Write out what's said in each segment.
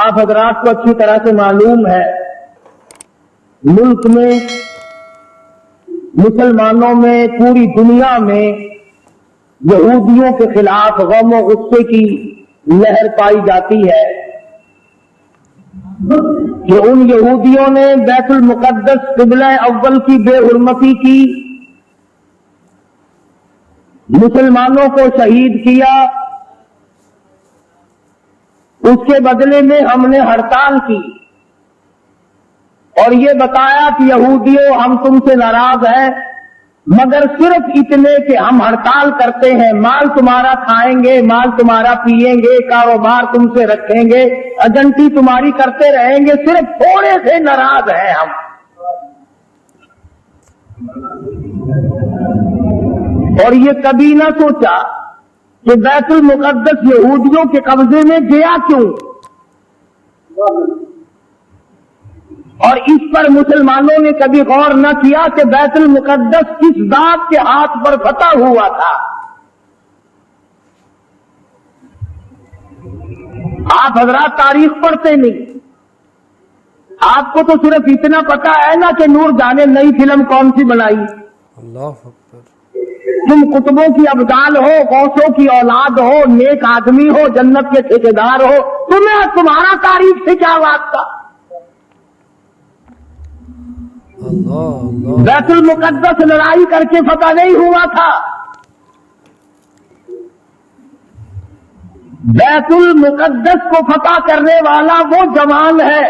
آپ حضرات کو اچھی طرح سے معلوم ہے ملک میں مسلمانوں میں پوری دنیا میں یہودیوں کے خلاف غم و غصے کی لہر پائی جاتی ہے کہ ان یہودیوں نے بیت المقدس قبلہ اول کی بے حرمتی کی، مسلمانوں کو شہید کیا، اس کے بدلے میں ہم نے ہڑتال کی اور یہ بتایا کہ یہودیوں ہم تم سے ناراض ہیں، مگر صرف اتنے کہ ہم ہڑتال کرتے ہیں، مال تمہارا کھائیں گے، مال تمہارا پیئیں گے، کاروبار تم سے رکھیں گے، ایجنٹی تمہاری کرتے رہیں گے، صرف تھوڑے سے ناراض ہیں ہم۔ اور یہ کبھی نہ سوچا کہ بیت المقدس یہودیوں کے قبضے میں گیا کیوں، اور اس پر مسلمانوں نے کبھی غور نہ کیا کہ بیت المقدس کس ذات کے ہاتھ پر فتح ہوا تھا۔ آپ حضرات تاریخ پڑھتے نہیں، آپ کو تو صرف اتنا پتا ہے نا کہ نور جانے نئی فلم کون سی بنائی، اللہ اکبر، تم کتبوں کی ابدال ہو، غوثوں کی اولاد ہو، نیک آدمی ہو، جنت کے ٹھیکیدار ہو، تمہیں تمہارا تاریخ سے کیا واسطہ؟ اللہ بیت المقدس لڑائی کر کے فتح نہیں ہوا تھا، بیت المقدس کو فتح کرنے والا وہ جوان ہے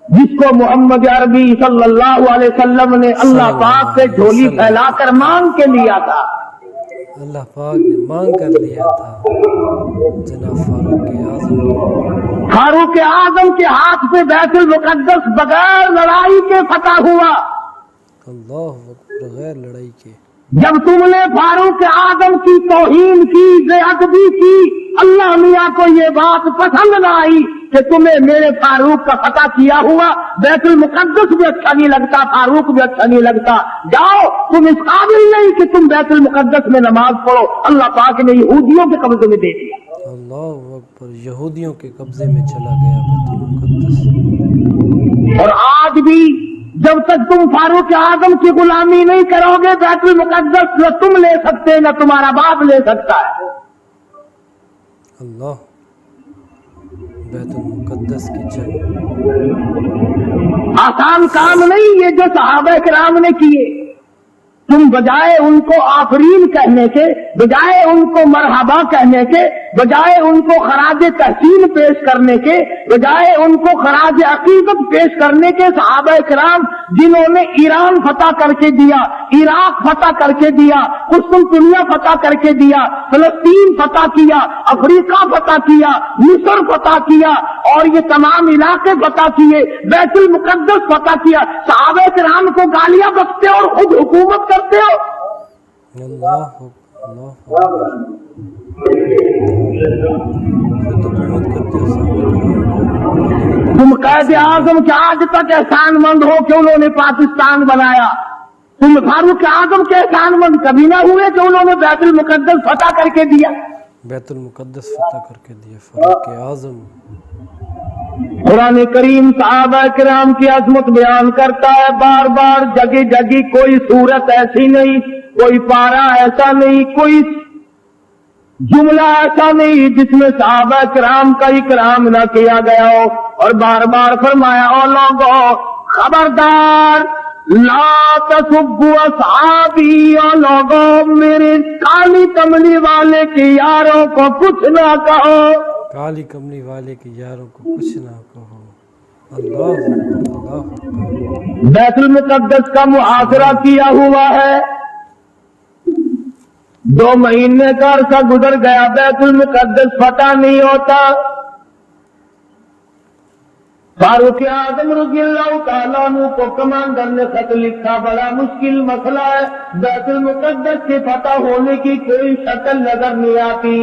جس کو محمد عربی صلی اللہ علیہ وسلم نے اللہ پاک سے جھولی پھیلا کر مانگ کے لیا تھا۔ اللہ پاک نے مانگ کر لیا تھا، جناب فاروق اعظم کے ہاتھ سے بیت المقدس بغیر لڑائی کے فتح ہوا۔ اللہ اکبر، بغیر لڑائی کے۔ جب تم نے فاروق اعظم کی توہین کی، بے ادبی کی، اللہ میاں کو یہ بات پسند نہ آئی کہ تمہیں میرے فاروق کا فتح کیا ہوا، بیت المقدس بھی اچھا نہیں لگتا، فاروق بھی اچھا نہیں لگتا، جاؤ تم اس قابل نہیں کہ تم بیت المقدس میں نماز پڑھو، اللہ پاک نے یہودیوں کے قبضے میں دے دیا۔ اللہ اکبر، یہودیوں کے قبضے میں چلا گیا بیت المقدس۔ اور آج بھی جب تک تم فاروق اعظم کی غلامی نہیں کرو گے، بیت المقدس نہ تم لے سکتے نہ تمہارا باپ لے سکتا ہے۔ اللہ، بیت المقدس کی جنگ آسان کام نہیں یہ جو صحابہ کرام نے کیے، تم بجائے ان کو آفرین کہنے کے، بجائے ان کو مرحبا کہنے کے، بجائے ان کو خراج تحسین پیش کرنے کے، بجائے ان کو خراج عقیدت پیش کرنے کے، صحابہ کرام جنہوں نے ایران فتح کر کے دیا، عراق فتح کر کے دیا، قسطنطنیہ فتح کر کے دیا، فلسطین فتح کیا، افریقہ فتح کیا، مصر فتح کیا، اور یہ تمام علاقے فتح کیے، بیت المقدس فتح کیا، صحابہ کرام کو گالیاں بکتے اور خود حکومت کرتے ہو۔ اللہ اللہ، تم قائد اعظم کے آج تک احسان مند ہو کہ انہوں نے پاکستان بنایا، تم فاروق اعظم کے احسان مند کبھی نہ ہوئے کہ انہوں نے بیت المقدس فتح کر کے دیا۔ بیت المقدس فتح کر کے دیا فاروق اعظم۔ قرآن کریم صحابہ کرام کی عظمت بیان کرتا ہے بار بار، جگہ جگہ کوئی صورت ایسی نہیں، کوئی پارا ایسا نہیں، کوئی جملہ ایسا نہیں جس میں صحابہ کرام کا اکرام نہ کیا گیا ہو، اور بار بار فرمایا او لوگو خبردار لا تسبوا اصحابی، او لوگو میرے کالی کملی والے کے یاروں کو کچھ نہ کہو، کالی کملی والے کے یاروں کو کچھ نہ کہو۔ اللہ اکبر، اللہ اکبر۔ بیت المقدس کا محاصرہ کیا ہوا ہے، 2 مہینے کا عرصہ گزر گیا، بیت المقدس فتح نہیں ہوتا۔ فاروق اعظم رضی اللہ تعالیٰ عنہ کو کمانڈر نے خط لکھا، بڑا مشکل مسئلہ ہے، بیت المقدس کے فتح ہونے کی کوئی شکل نظر نہیں آتی۔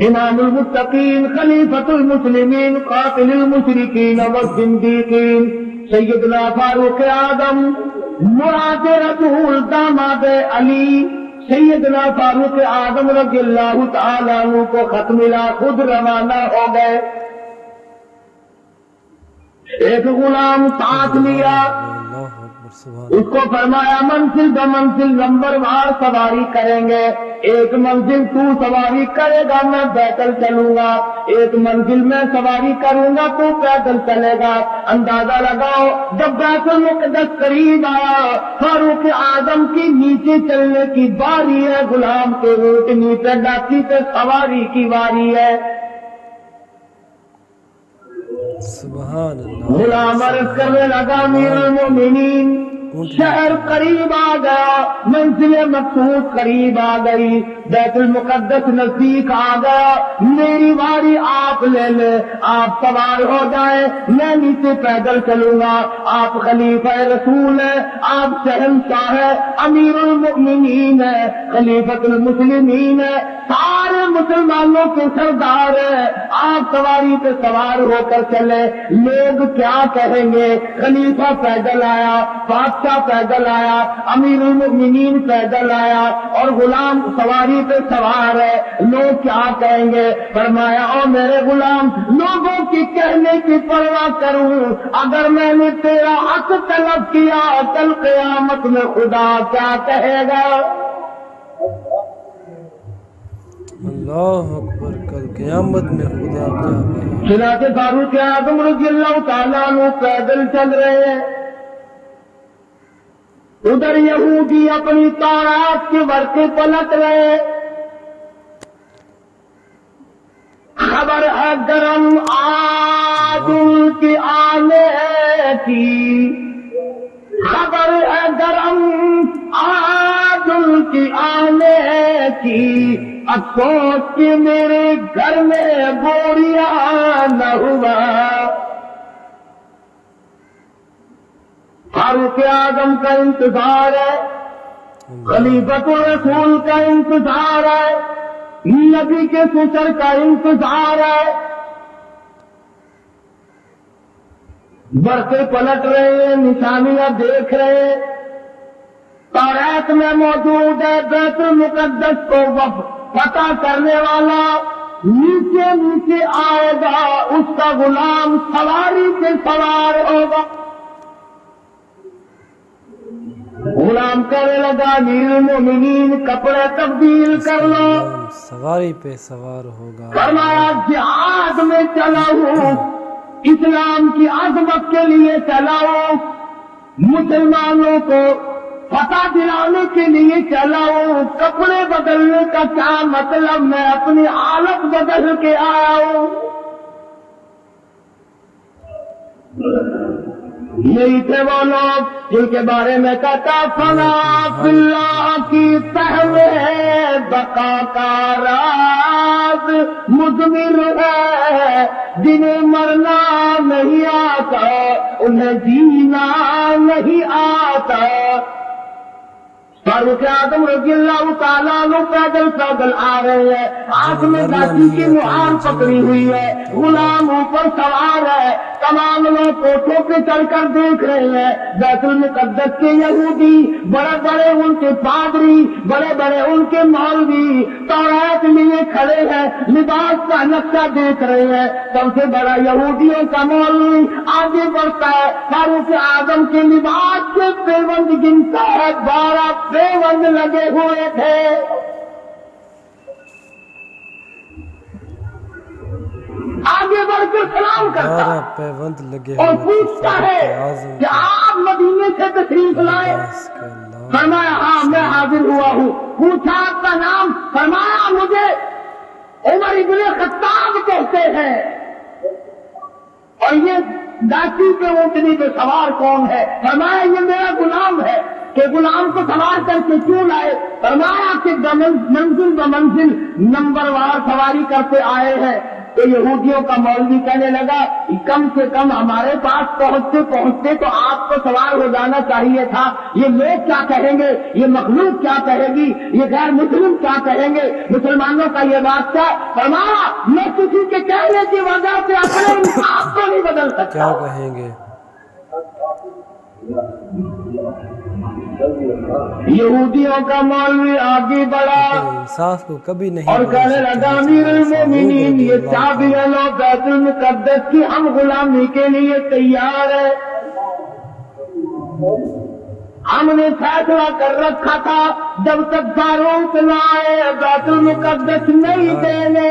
امام المتقین، خلیفۃ المسلمین، قاتل المشرکین والزندیقین، سیدنا فاروق اعظم مراد رسول، داماد علی سیدنا فاروق اعظم رضی اللہ تعالیٰ عنہ کو خط ملا، خود روانہ ہو گئے، ایک غلام ساتھ لیا، اللہ اکبر سبحان اس کو فرمایا منزل دو منزل نمبر وار سواری کریں گے، ایک منزل تو سواری کرے گا میں پیدل چلوں گا، ایک منزل میں سواری کروں گا تو پیدل چلے گا۔ اندازہ لگاؤ جب بیت المقدس قریب آیا، فاروق اعظم کی نیچے چلنے کی باری ہے، غلام کے اونٹ نیچے ڈاکی سے سواری کی باری ہے۔ سبحان اللہ۔ غلام عرض کرنے لگا امیر المومنین شہر قریب آ گیا، منزل مقصود قریب آ گئی، بیت المقدس نزدیک آ گیا، میری باری آپ لے لیں، آپ سوار ہو جائیں، میں نیچے پیدل چلوں گا، آپ خلیفہ رسول ہیں، آپ شہنشاہ ہیں، امیر المؤمنین ہیں، خلیفۃ المسلمین ہیں، سارے مسلمانوں کے سردار ہیں، آپ سواری پہ سوار ہو کر چلے، لوگ کیا کہیں گے؟ خلیفہ پیدل آیا، بادشاہ پیدل آیا، امیر المؤمنین پیدل آیا اور غلام سواری پہ سوار ہے، لوگ کیا کہیں گے؟ فرمایا او میرے غلام، لوگوں کی کہنے کی پرواہ کروں، اگر میں نے تیرا حق طلب کیا کل قیامت میں خدا کیا کہے گا؟ اللہ اکبر، کل قیامت میں خدا کیا کہے؟ چنانچہ فاروق اعظم رضی اللہ تعالیٰ عنہ پیدل چل رہے ہیں، ادھر یہودی اپنی تورات کے ورقے پلٹ رہے، خبر ہے گرم آج ان کی آنے کی، خبر ہے گرم آج ان کی آنے کی، افسوس کہ میرے گھر میں بوریا نہ ہوا۔ فاروق اعظم کا انتظار ہے، خلیفۃ الرسول کا انتظار ہے، نبی کے سسر کا انتظار ہے، برقے پلٹ رہے ہیں، نشانیاں دیکھ رہے ہیں، تورات میں موجود ہے بیت المقدس کو فتح کرنے والا نیچے نیچے آئے گا، اس کا غلام سواری سے سوار ہوگا۔ غلام کہنے لگا امیر المومنین کپڑے تبدیل کر لو، سواری پہ سوار ہوگا۔ فرمایا جہاد میں چلا ہوں، اسلام کی عظمت کے لیے چلا ہوں، مسلمانوں کو فتح دلانے کے لیے چلا ہوں، کپڑے بدلنے کا کیا مطلب؟ میں اپنی حالت بدل کے آیا ہوں۔ یہی تھے وہ لوگ جن کے بارے میں کہتا فنا فی اللہ کی تہوے بقا کا راز مضمر ہے، جنہیں مرنا نہیں آتا انہیں جینا نہیں آتا۔ فاروق اعظم رضی اللہ تعالیٰ عنہ پیدل پیدل آ رہے ہیں، ہاتھ میں لاٹھی کی مہار پکڑی ہوئی ہے، غلام اوپر سوار ہے، تمام لوگ کوٹھوں پہ چڑھ کر دیکھ رہے ہیں، بیت المقدس کے یہودی، بڑے بڑے ان کے پادری، بڑے بڑے ان کے مولوی تورات لیے کھڑے ہیں، لباس کا نقشہ دیکھ رہے ہیں، سب سے بڑا یہودیوں کا مولوی آگے بڑھتا ہے، فاروق اعظم کے لباس کے پیوند گنتا ہے، 12 پیوند لگے ہوئے تھے۔ آگے بڑھ کے سلام کرتا پیوند لگے اور پوچھتا ہے کہ آپ مدینے سے تشریف لائے؟ فرمایا ہاں میں حاضر ہوا ہوں۔ پوچھا آپ کا نام؟ فرمایا مجھے عمر ابن خطاب کہتے ہیں۔ اور یہ ڈاکی کے اونٹنی پہ سوار کون ہے؟ فرمایا یہ میرا غلام ہے۔ کہ غلام کو سوار کر کے کیوں لائے؟ فرمایا کہ منزل بمنزل نمبر وار سواری کرتے آئے ہیں۔ تو یہودیوں کا مولوی کہنے لگا کم سے کم ہمارے پاس پہنچتے پہنچتے تو آپ کو سوار ہو جانا چاہیے تھا۔ یہ لوگ کیا کہیں گے؟ یہ مخلوق کیا کہے گی؟ یہ غیر مسلم کیا کہیں گے؟ مسلمانوں کا یہ بات کیا؟ فرمایا میں کسی کے کہنے کی وجہ سے اپنے آپ کو نہیں بدل سکتا۔ کیا کہیں گے؟ یہودیوں کا مولوی آگے بڑھا انصاف کو کبھی نہیں اور کہنے لگا امیر المومنین یہ چابیاں لو بیت المقدس کی، ہم غلامی کے لیے تیار ہیں۔ ہم نے فیصلہ کر رکھا تھا جب تک فاروق نہ آئے بیت المقدس نہیں دینے۔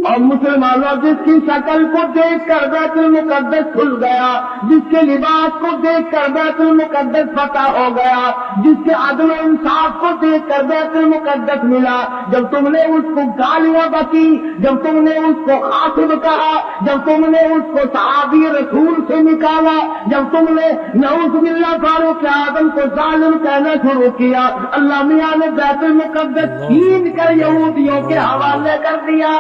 اور مسلمانوں جس کی شکل کو دیکھ کر بیت المقدس کھل گیا، جس کے لباس کو دیکھ کر بیت المقدس فتح ہو گیا، جس کے عدل و انصاف کو دیکھ کر بیت المقدس ملا، جب تم نے اس کو گالیاں بکی، جب تم نے اس کو خاطب کہا، جب تم نے اس کو صحابی رسول سے نکالا، جب تم نے نعوذ باللہ فاروق اعظم کو ظالم کہنا شروع کیا، اللہ میاں نے بیت المقدس چھین کر یہودیوں کے حوالے کر دیا۔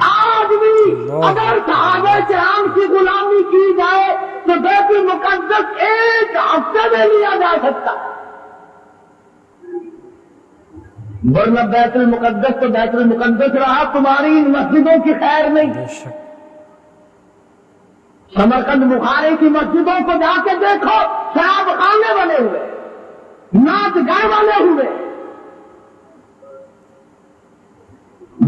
آج بھی اگر صحابہ کرام کی غلامی کی جائے تو بیت المقدس ایک ہفتے میں لیا جا سکتا، ورنہ بیت المقدس تو بیت المقدس رہا، تمہاری ان مسجدوں کی خیر نہیں۔ بے شک سمرقند بخاری کی مسجدوں کو جا کے دیکھو، شراب خانے بنے ہوئے، ناچ گانے والے ہوئے۔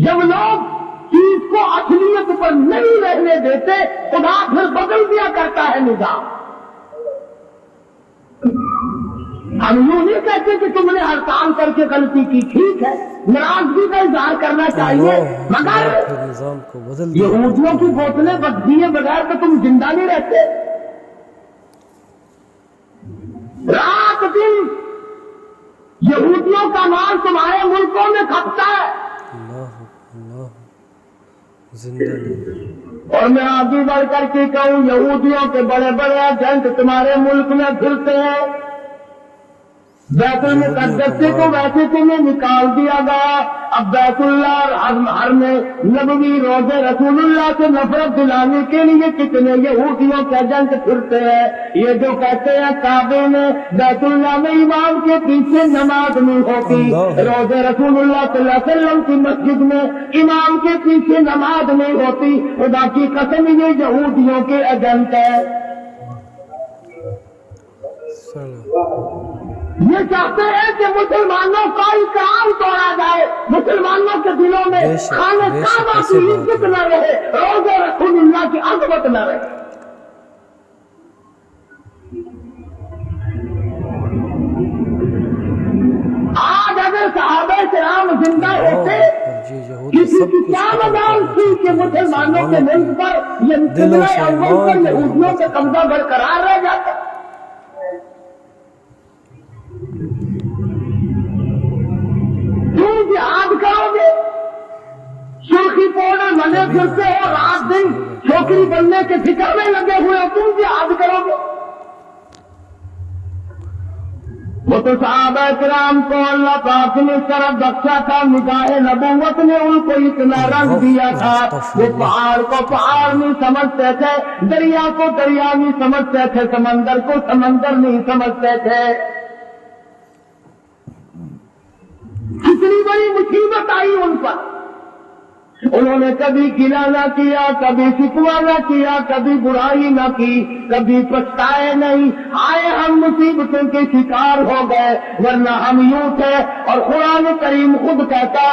جب لوگ چیز کو اصلیت پر نہیں رہنے دیتے، خدا پھر بدل دیا کرتا ہے نظام۔ ہم یوں نہیں کہتے کہ تم نے ہڑتال کر کے غلطی کی، ٹھیک ہے، ناراضگی کا اظہار کرنا چاہیے، مگر نظام کو بدل دیا۔ یہودیوں کی بوتلیں بچ دیے بغیر تو تم زندہ نہیں رہتے۔ رات دن یہودیوں کا مال تمہارے ملکوں میں کھپتا ہے، اللہ اللہ زندہ نہیں۔ اور میں آگے بڑھ کر کے کہوں یہودیوں کے بڑے بڑے ایجنٹ تمہارے ملک میں پھرتے ہیں۔ بیت المقدس سے تو ویسے تمہیں نکال دیا گیا، اب بیت اللہ ہر میں نبوی روزے رسول اللہ سے نفرت دلانے کے لیے کتنے یہودیوں کے ایجنٹ پھرتے ہیں۔ یہ جو کہتے ہیں کعبے میں بیت اللہ میں امام کے پیچھے نماز نہیں ہوتی، روزے رسول اللہ صلی اللہ علیہ وسلم کی مسجد میں امام کے پیچھے نماز نہیں ہوتی، خدا کی قسم یہ یہودیوں کے ایجنٹ ہے۔ یہ چاہتے ہیں کہ مسلمانوں کا اکرام توڑا جائے، مسلمانوں کے دلوں میں خانہ کعبہ کی عزت نہ رہے، روزہ رسول اللہ کی عظمت نہ رہے۔ آج اگر صحابہ کرام زندہ ہوتے، کسی کی کیا مدار تھی کہ مسلمانوں کے ملک پر یہ قبلہ اول پر یہودیوں کا قبضہ برقرار رہ جاتا۔ تم جہاد کرو گے، سرخی پاؤڈر بنے پھرتے ہو، رات دن چھوکری بننے کے فکر میں لگے ہوئے ہو، تم جہاد کرو گے؟ وہ تو صحابہ کرام کو اللہ پاک نے طرف بخشا تھا، نگاہ نبوت نے ان کو اتنا رنگ دیا تھا، وہ پہاڑ کو پہاڑ نہیں سمجھتے تھے، دریا کو دریا نہیں سمجھتے تھے، سمندر کو سمندر نہیں سمجھتے تھے۔ کتنی بڑی مصیبت آئی ان پر، انہوں نے کبھی گلا نہ کیا، کبھی شکوہ نہ کیا، کبھی برائی نہ کی، کبھی پچھتائے نہیں، آئے ہم مصیبتوں کے شکار ہو گئے، ورنہ ہم یوں تھے۔ اور قرآن کریم خود کہتا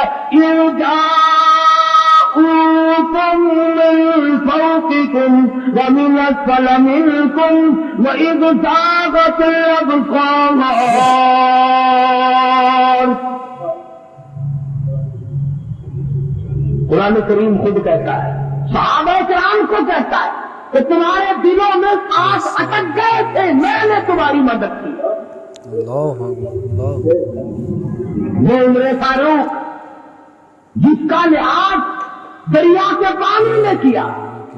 جاءوکم من فوقکم ومن اسفل منکم وإذ زاغت الأبصار۔ قرآن کریم خود کہتا ہے، صحابہ کرام کو کہتا ہے کہ تمہارے دلوں میں آنکھ اٹک گئے تھے، میں نے تمہاری مدد کی۔ اللہ اللہ وہ عمر فاروق جس کا لحاظ دریا کے پانی نے کیا،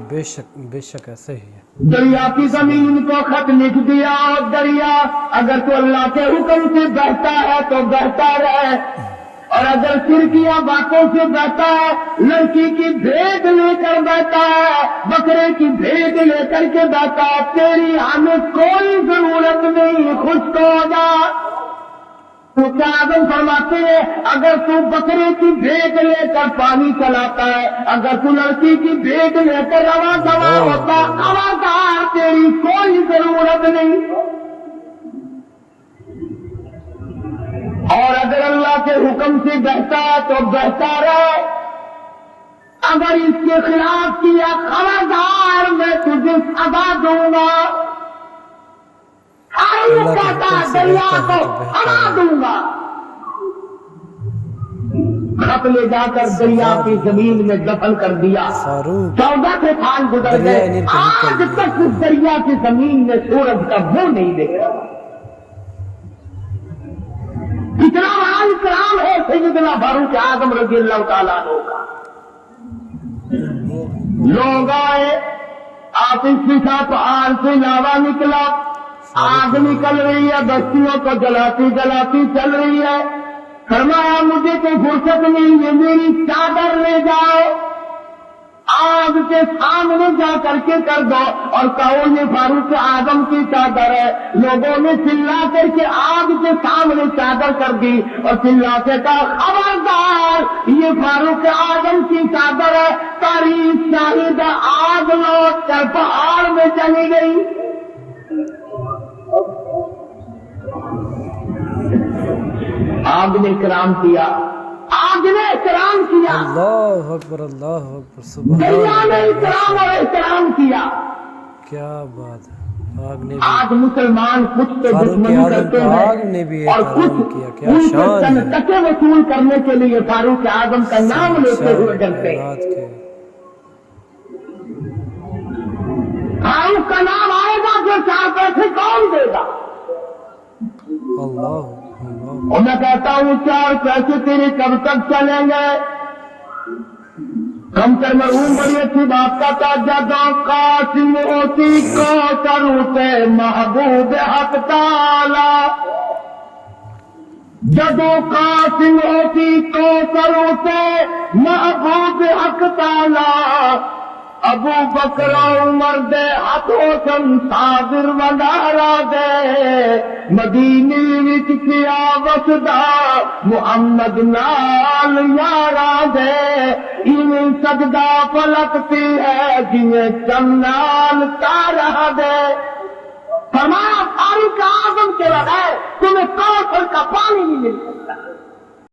بے شک ایسے ہی ہے۔ دریا کی زمین کو خط لکھ دیا، اور دریا اگر تو اللہ کے حکم سے بہتا ہے تو بہتا رہے، اور اگر سرکیاں باتوں سے بہتا ہے، لڑکی کی بھیک لے کر بہتا ہے، بکرے کی بھیک لے کر کے بہتا ہے، تیری ہمیں کوئی ضرورت نہیں، خشک ہو جا۔ تو کیا آدم فرماتے ہیں اگر تو بکرے کی بھیک لے کر پانی چلاتا ہے، اگر تو لڑکی کی بھیک لے کر رواں دوا ہوتا، خبردار تیری کوئی ضرورت نہیں۔ اور اگر اللہ کے حکم سے بہتا تو بہتا رہے، اگر اس کے خلاف کیا خبردار میں تجھے سزا دوں گا، کہتا دریا کو ہلا دوں گا۔ خط لے جا کر دریا کی زمین میں دفن کر دیا، 14 سال گزر گئے، آج تک اس دریا کی زمین میں سورج کا منہ نہیں دیکھا۔ کتنا بڑا اکرام ہے سیدنا فاروق اعظم رضی اللہ تعالیٰ عنہ کا۔ لوگ آئے، آتش کا پہاڑ سے لاوا نکلا، آگ نکل رہی ہے، بستیوں کو جلاتی جلاتی چل رہی ہے۔ فرمایا مجھے کوئی فرصت نہیں ہے، میری چادر لے جاؤ، آگ کے سامنے جا کر کے کر دو اور کہو یہ فاروق اعظم کی چادر ہے۔ لوگوں نے چلا کر کے آگ کے سامنے چادر کر دی اور چلا کے کہا خبردار یہ فاروق اعظم کی چادر ہے۔ تاریخ شاہد آگ لوٹ کر پہاڑ میں چلی گئی۔ آگ نے کرام کیا، آگ نے احترام کیا، اللہ اکبر اللہ اکبر، سبحان دریا نے اللہ، احترام اور احترام کیا۔ کیا بات ہے، آگ نے بھی، آج مسلمان کچھ تو فاروق دشمنی اعظم کرتے کو ہیں آگ نے بھی اور احترام کچھ کیا، کیا ان سے شان ہے، تنقطے وصول کرنے کے لیے فاروق اعظم کا نام لیتے ہوئے ڈرتے ہیں۔ رات کے فاروق کا نام آئے گا جو 4 پیسے کون دے گا؟ اللہ اللہ، اور میں کہتا ہوں 4 پیسے تیرے کب تک چلیں گے؟ کم تر مرحوم بڑی اچھی بات کا تھا، جدو قاسم ہوتی کو کروتے محبوب حق تعالی، جدو قاسم ہوتی کو کروتے محبوب حق تعالی، ابو بکر عمر دے ہاتھوں سن صادر وڈارا دے، مدینے وچ کیا وسدا محمد نال یارا دے، ایویں سجدہ پلکتی ہے جویں چنال تارا دے۔ فرمایا فاروق اعظم کے بغیر تمہیں کوثر کا پانی نہیں مل سکتا۔